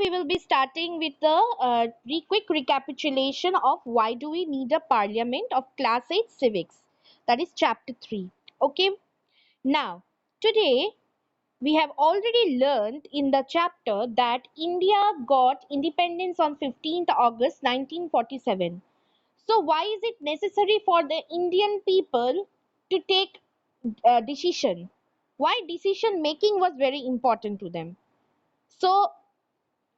we will be starting with the quick recapitulation of why do we need a parliament of class 8 civics. That is chapter 3. Okay. Now, today we have already learned in the chapter that India got independence on 15th August 1947. So, why is it necessary for the Indian people to take decision? Why decision making was very important to them? So,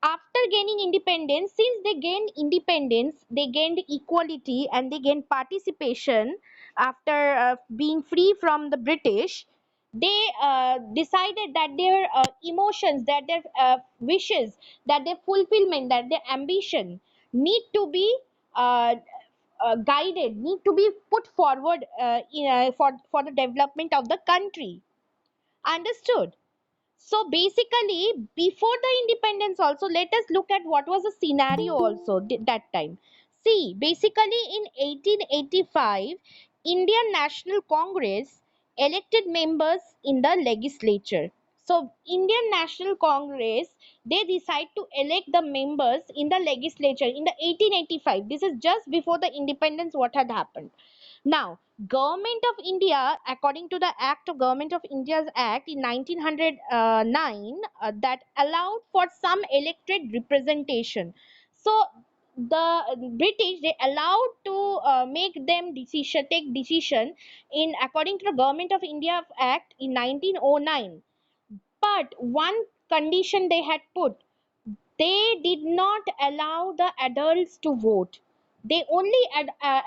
after gaining independence, since they gained independence, they gained equality and they gained participation after being free from the British. They decided that their emotions, that their wishes, that their fulfillment, that their ambition need to be uh, guided, need to be put forward for the development of the country. Understood? So basically, before the independence, also, let us look at what was the scenario also that time. See, basically in 1885, Indian National Congress elected members in the legislature. So Indian National Congress, they decide to elect the members in the legislature in the 1885. This is just before the independence what had happened. Now, Government of India, according to the Act of Government of India's Act in 1909, that allowed for some elected representation. So the British, they allowed to make them decision, take decision in according to the Government of India Act in 1909. But one condition they had put, they did not allow the adults to vote. They only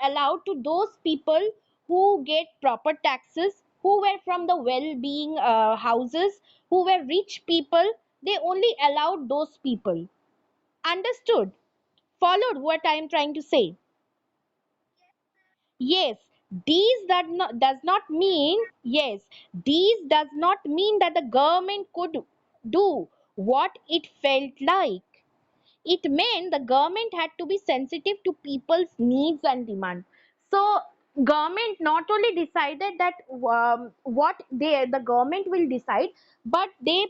allowed to those people who get proper taxes, who were from the well-being houses, who were rich people. They only allowed those people. Understood? Followed what I am trying to say? Yes, does not mean, yes, these does not mean that the government could do what it felt like. It meant the government had to be sensitive to people's needs and demand. So government not only decided that what the government will decide, but the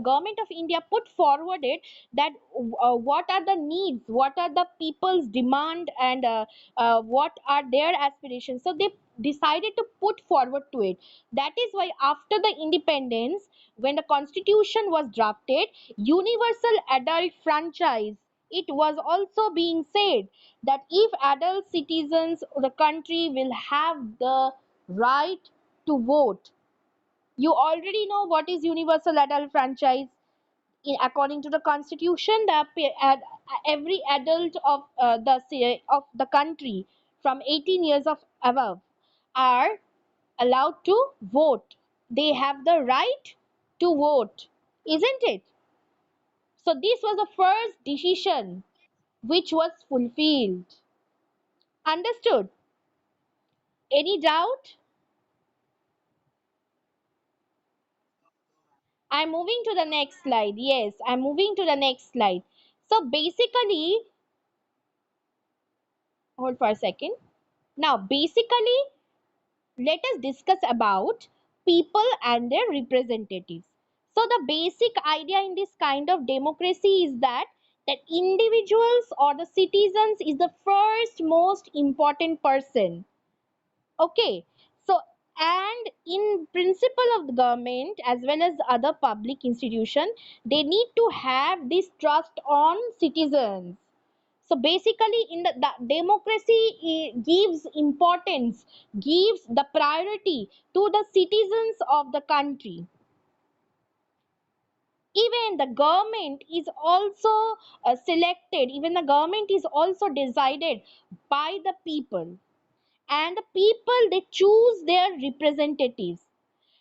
government of India put forward it that what are the needs, what are the people's demand, and what are their aspirations. So they decided to put forward to it. That is why after the independence, when the constitution was drafted, universal adult franchise, it was also being said that if adult citizens of the country will have the right to vote. You already know what is universal adult franchise. According to the constitution, every adult of the country from 18 years of above are allowed to vote. They have the right to vote, isn't it? So this was the first decision which was fulfilled. Understood? Any doubt? I'm moving to the next slide. Yes, I'm moving to the next slide. So basically, hold for a second. Now, basically, let us discuss about people and their representatives. So the basic idea in this kind of democracy is that individuals or the citizens is the first most important person. Okay, so and in principle of the government as well as other public institution, they need to have this trust on citizens. So basically, in the democracy gives importance, gives the priority to the citizens of the country. Even the government is also selected. Even the government is also decided by the people, and the people they choose their representatives.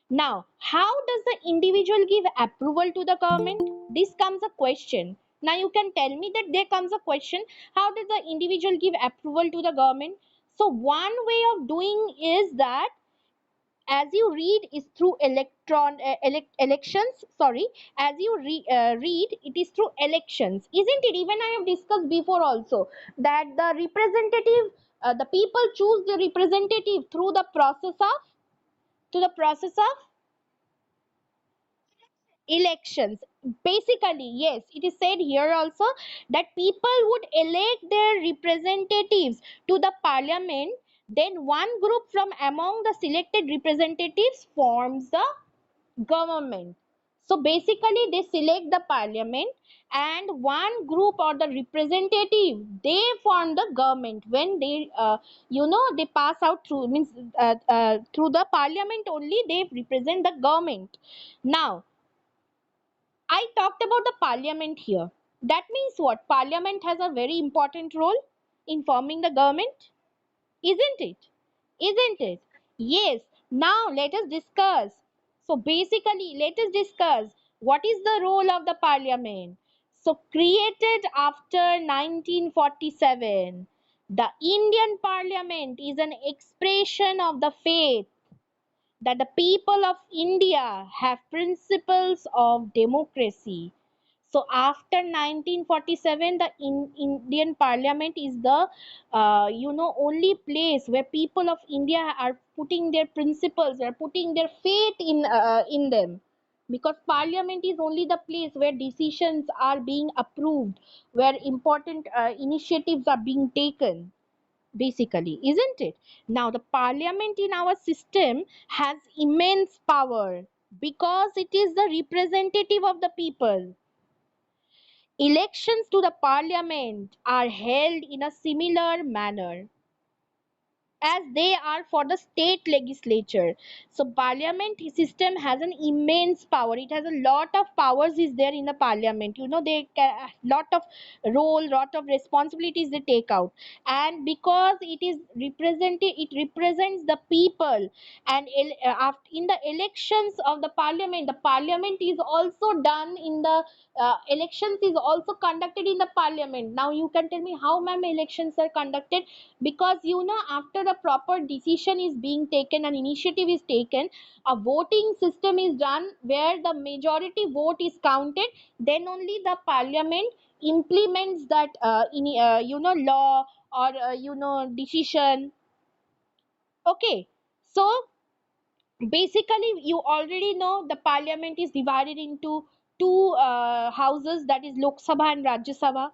Now, how does the individual give approval to the government? This comes a question. Now you can tell me that there comes a question, how does the individual give approval to the government? So one way of doing is that, as you read, is through elections. Sorry, as you read, it is through elections, isn't it? Even I have discussed before also that the representative, the people choose the representative through the process of elections. Basically, yes, it is said here also that people would elect their representatives to the parliament, then one group from among the selected representatives forms the government. So basically they select the parliament, and one group or the representative, they form the government when they they pass out through, means through the parliament only they represent the government. Now I talked about the parliament here. That means what? Parliament has a very important role in forming the government, isn't it? Isn't it? Yes. Now let us discuss. So basically, let us discuss what is the role of the parliament. So created after 1947, the Indian parliament is an expression of the faith that the people of India have principles of democracy. So after 1947, the Indian Parliament is the only place where people of India are putting their principles, are putting their faith in them. Because Parliament is only the place where decisions are being approved, where important initiatives are being taken, basically, isn't it? Now the parliament in our system has immense power because it is the representative of the people. Elections to the parliament are held in a similar manner as they are for the state legislature. So parliament system has an immense power. It has a lot of powers is there in the parliament. They can, lot of role, lot of responsibilities they take out. And because it is represented, it represents the people. And in the elections of the parliament is also done in the elections is also conducted in the parliament. Now you can tell me how, ma'am, elections are conducted? Because after the proper decision is being taken, an initiative is taken, a voting system is done where the majority vote is counted, then only the parliament implements that law or decision. Okay, so basically you already know the parliament is divided into two houses, that is Lok Sabha and Rajya Sabha,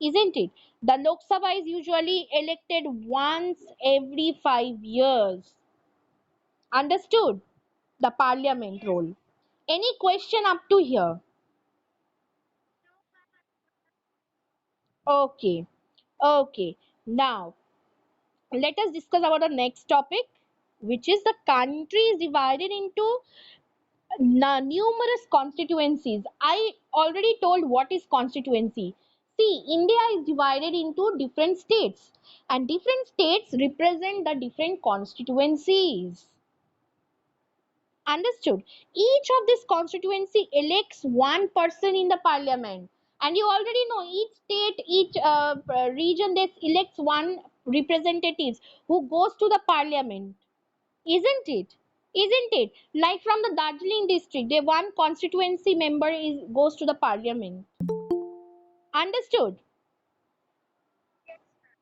isn't it? The Lok Sabha is usually elected once every 5 years. Understood? The parliament role. Any question up to here? Okay. Okay. Now, let us discuss about the next topic, which is the country is divided into numerous constituencies. I already told what is constituency. See, India is divided into different states, and different states represent the different constituencies. Understood? Each of this constituency elects one person in the parliament, and you already know each state, each region, that elects one representatives who goes to the parliament, isn't it? Isn't it? Like from the Darjeeling district, the one constituency member is goes to the parliament. Understood?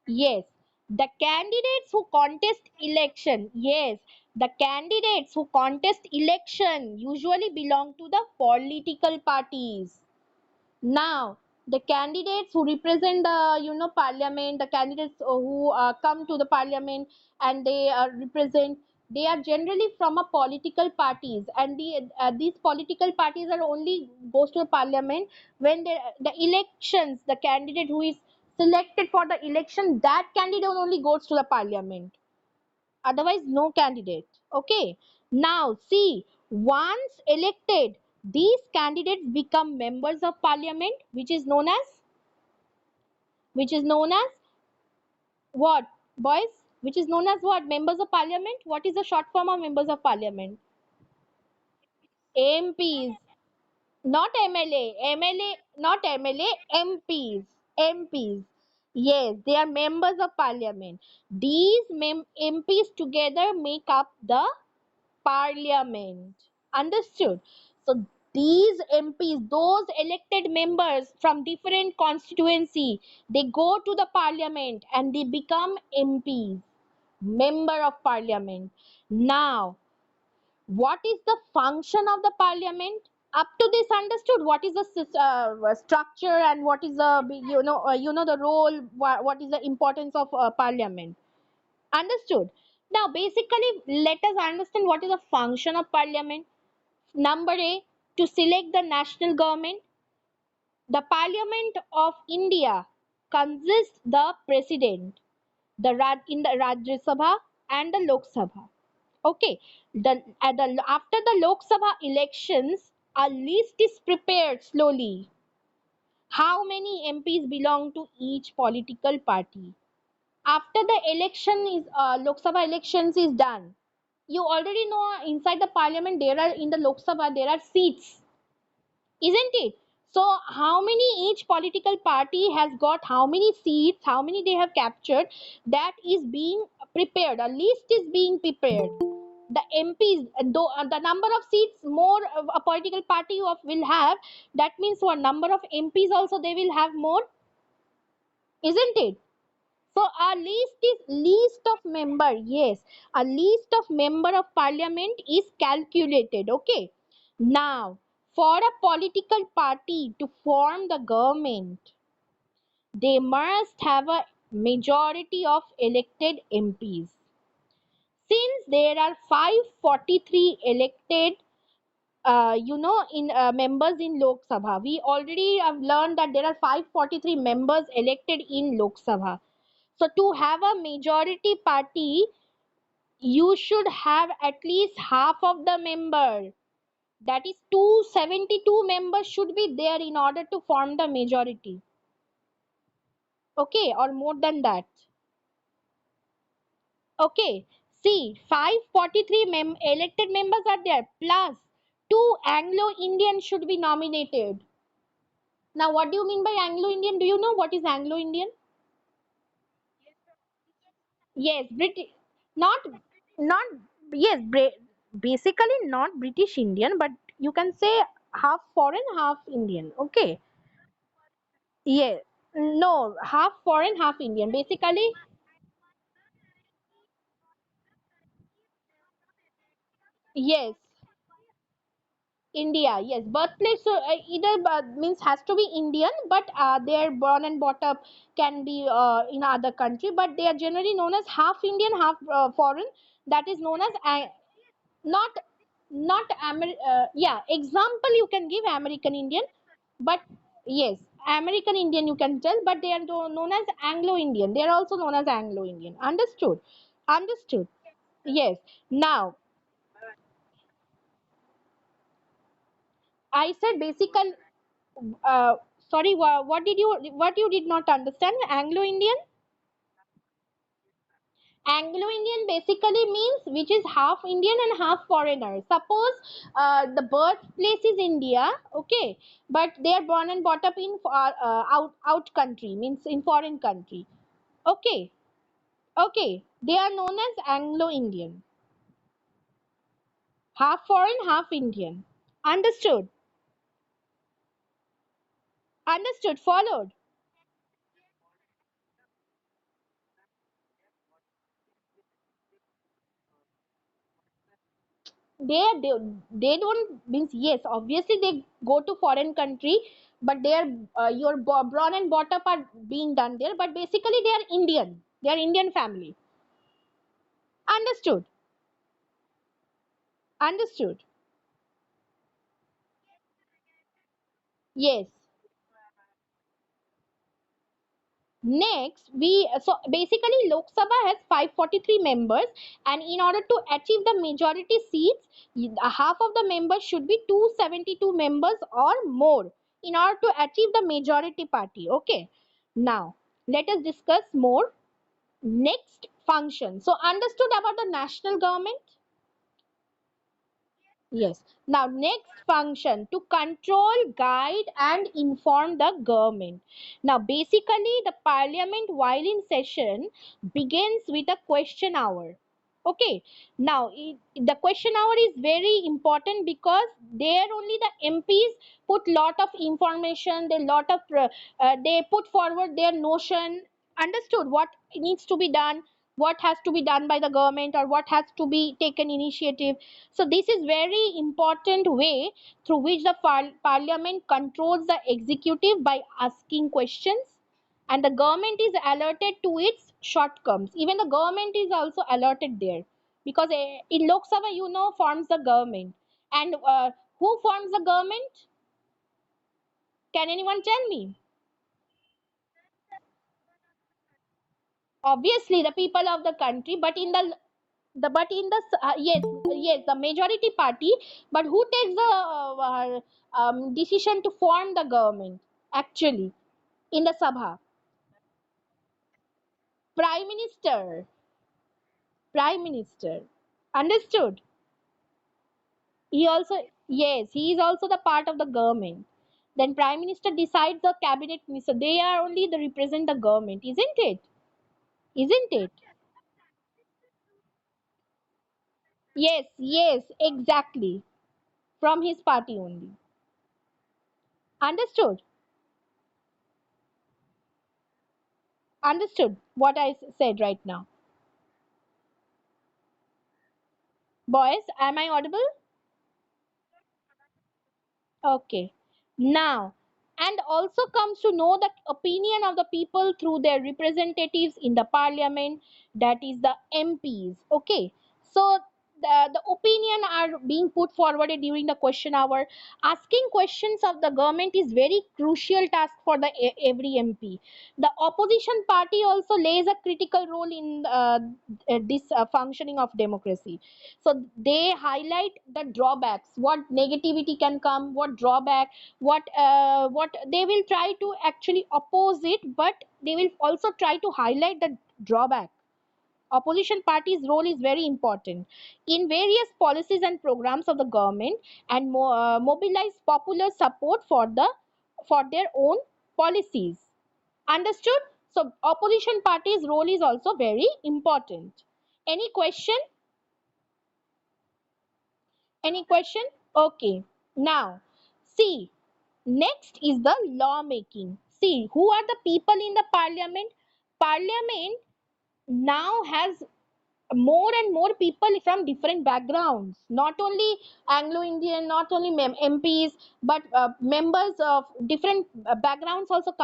Yes. The candidates who contest election, yes, the candidates who contest election usually belong to the political parties. Now, the candidates who represent the parliament, the candidates who come to the parliament and they represent, they are generally from a political parties, and these political parties are only goes to the parliament when the elections, the candidate who is selected for the election, that candidate only goes to the parliament, otherwise no candidate. Okay, now see, once elected, these candidates become members of parliament, which is known as what, boys, which is known as what, members of parliament. What is the short form of members of parliament? MPs. Not MLA. MLA, not MLA, MPs. MPs. Yes, they are members of parliament. These MPs together make up the parliament. Understood? So these MPs, those elected members from different constituency, they go to the parliament and they become MPs, member of parliament. Now, what is the function of the parliament? Up to this, understood what is the structure and what is the, the role, what is the importance of parliament. Understood. Now basically let us understand what is the function of parliament. Number A, to select the national government. The parliament of India consists the president, in the Rajya Sabha and the Lok Sabha. Okay, after the Lok Sabha elections, a list is prepared slowly. How many MPs belong to each political party? After the election is Lok Sabha elections is done, you already know inside the parliament there are, in the Lok Sabha there are seats, isn't it? So how many each political party has got, how many seats, how many they have captured, that is being prepared. A list is being prepared. The MPs, though the number of seats more a political party of will have, that means what number of MPs also they will have more, isn't it? So a list is list of member. Yes, a list of member of parliament is calculated. Okay. Now, for a political party to form the government, they must have a majority of elected MPs. Since there are 543 elected, in members in Lok Sabha, we already have learned that there are 543 members elected in Lok Sabha. So to have a majority party, you should have at least half of the member. That is 272 members should be there in order to form the majority. Okay, or more than that. Okay, see, 543 elected members are there, plus two Anglo-Indian should be nominated. Now, what do you mean by Anglo-Indian? Do you know what is Anglo-Indian? Yes, British, not, not, yes, basically not British Indian, but you can say half foreign, half Indian. Okay. Yes. No, half foreign, half Indian. Basically, yes. India, yes, birthplace. So either means has to be Indian, but they're born and brought up can be in other country, but they are generally known as half Indian, half foreign. That is known as not yeah. Example you can give American Indian, but yes, American Indian you can tell, but they are known as Anglo Indian. They are also known as Anglo Indian. Understood? Understood. Yes. Now I said basical. Sorry, what you did not understand? Anglo Indian. Anglo Indian basically means which is half Indian and half foreigner. Suppose the birthplace is India, okay, but they are born and brought up in out country, means in foreign country, okay, okay. They are known as Anglo Indian, half foreign, half Indian. Understood? Understood? Followed? They don't means, yes, obviously they go to foreign country, but they are your born and brought up are being done there, but basically they are Indian, they are Indian family. Understood? Understood? Yes. Next, we so basically Lok Sabha has 543 members, and in order to achieve the majority seats, half of the members should be 272 members or more in order to achieve the majority party. Okay. Now, let us discuss more. Next function. So, understood about the national government? Yes. Now, next function to control, guide, and inform the government. Now, basically, the parliament, while in session, begins with a question hour. Okay. Now, the question hour is very important because there only the MPs put lot of information, they lot of they put forward their notion. Understood what needs to be done. what has to be done by the government or what has to be taken initiative. So this is very important way through which the parliament controls the executive by asking questions, and the government is alerted to its shortcomings. Even the government is also alerted there, because in Lok Sabha, forms the government. And who forms the government? Can anyone tell me? Obviously the people of the country, but in the but in the yes, yes, the majority party. But who takes the decision to form the government actually in the sabha? Prime minister prime minister Understood? He also, yes, he is also the part of the government. Then prime minister decides the cabinet minister, they are only the represent the government, isn't it? Yes, yes, exactly, from his party only. Understood? Understood what I said right now? Boys, am I audible? Okay. Now, and also comes to know the opinion of the people through their representatives in the parliament, that is the MPs. Okay. So the opinion are being put forward during the question hour. Asking questions of the government is very crucial task for the every MP. The opposition party also lays a critical role in this functioning of democracy. So they highlight the drawbacks, what negativity can come, what drawback, what they will try to actually oppose it, but they will also try to highlight the drawback. Opposition parties role is very important in various policies and programs of the government, and mobilize popular support for their own policies. Understood? So opposition parties role is also very important. Any question? Any question? Okay. Now, see, next is the lawmaking. See, who are the people in the parliament? Parliament now has more and more people from different backgrounds, not only Anglo-Indian, not only MPs, but members of different backgrounds also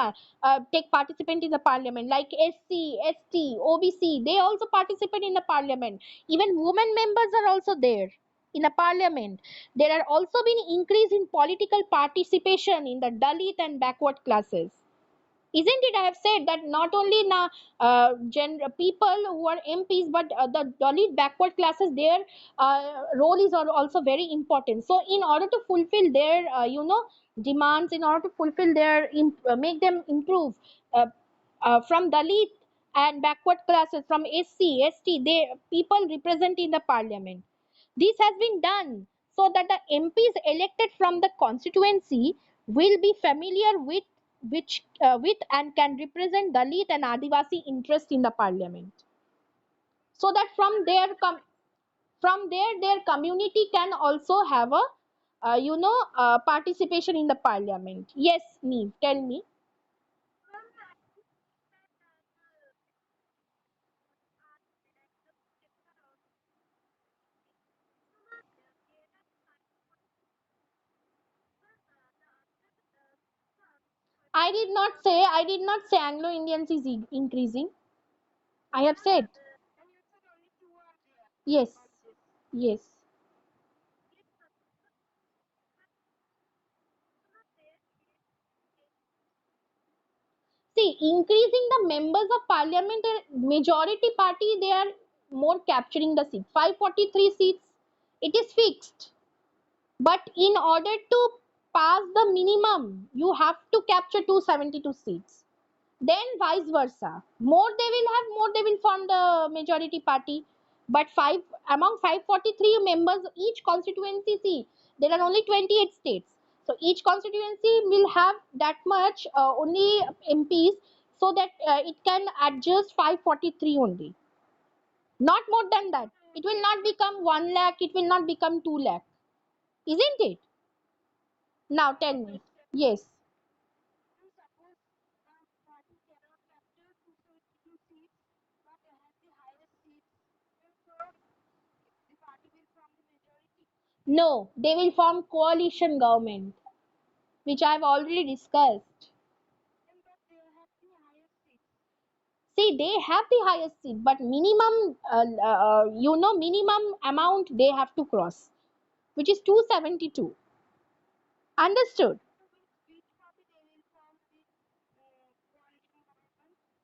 take participant in the parliament, like SC, ST, OBC. They also participate in the parliament. Even women members are also there in the parliament. There are also been increase in political participation in the Dalit and backward classes. Isn't it? I have said that not only now people who are MPs, but the Dalit backward classes, their role is also very important. So in order to fulfill their demands, in order to fulfill their make them improve, uh, from Dalit and backward classes, from SC, ST, they people represent in the parliament. This has been done so that the MPs elected from the constituency will be familiar with and can represent Dalit and Adivasi interest in the parliament, so that from there their community can also have a participation in the parliament. Yes, Neve, tell me. I did not say Anglo Indians is increasing. I have said yes, yes. See, increasing the members of parliament, majority party, they are more capturing the seat. 543 seats, it is fixed. But in order to pass the minimum, you have to capture 272 seats. Then vice versa. More they will have, more they will form the majority party. But among 543 members, each constituency, see, there are only 28 states. So each constituency will have that much only MPs, so that it can adjust 543 only. Not more than that. It will not become 1 lakh, it will not become 2 lakh. Isn't it? Now tell me. Yes. No, they will form coalition government, which I've already discussed. See, they have the highest seat, but minimum, minimum amount they have to cross, which is 272. Understood?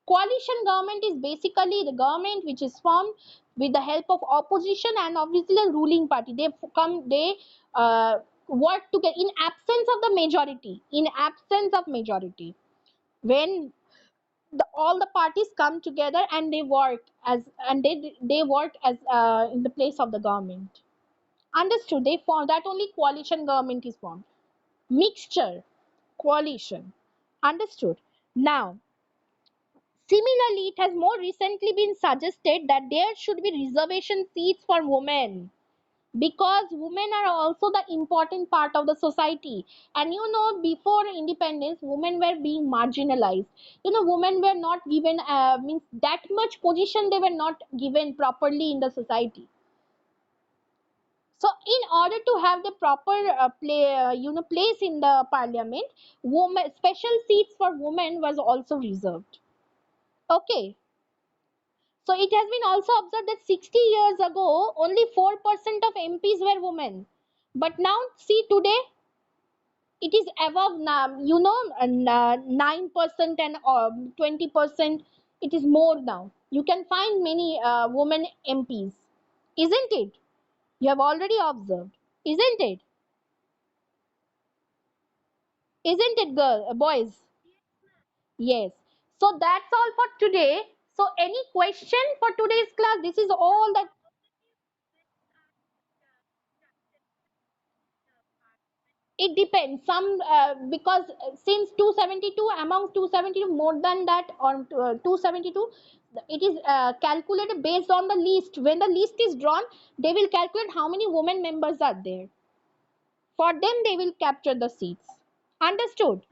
Coalition government is basically the government which is formed with the help of opposition and obviously the ruling party. They work together in absence of the majority. In absence of majority, when all the parties come together and they work as in the place of the government. Understood? They form that only coalition government is formed. Mixture, coalition. Understood? Now, similarly, it has more recently been suggested that there should be reservation seats for women because women are also the important part of the society. And before independence, women were being marginalized. Women were not given means that much position, they were not given properly in the society. So, in order to have the proper place in the parliament, women special seats for women was also reserved. Okay. So it has been also observed that 60 years ago, only 4% of MPs were women. But now, see today, it is above now, 9% and 20%. It is more now. You can find many women MPs. Isn't it? You have already observed. Isn't it? Isn't it, boys? Yes. So that's all for today. So, any question for today's class? This is all that. It depends. Some because since 272, among 272, more than that, or 272, it is calculated based on the list. When the list is drawn, they will calculate how many women members are there. For them, they will capture the seats. Understood?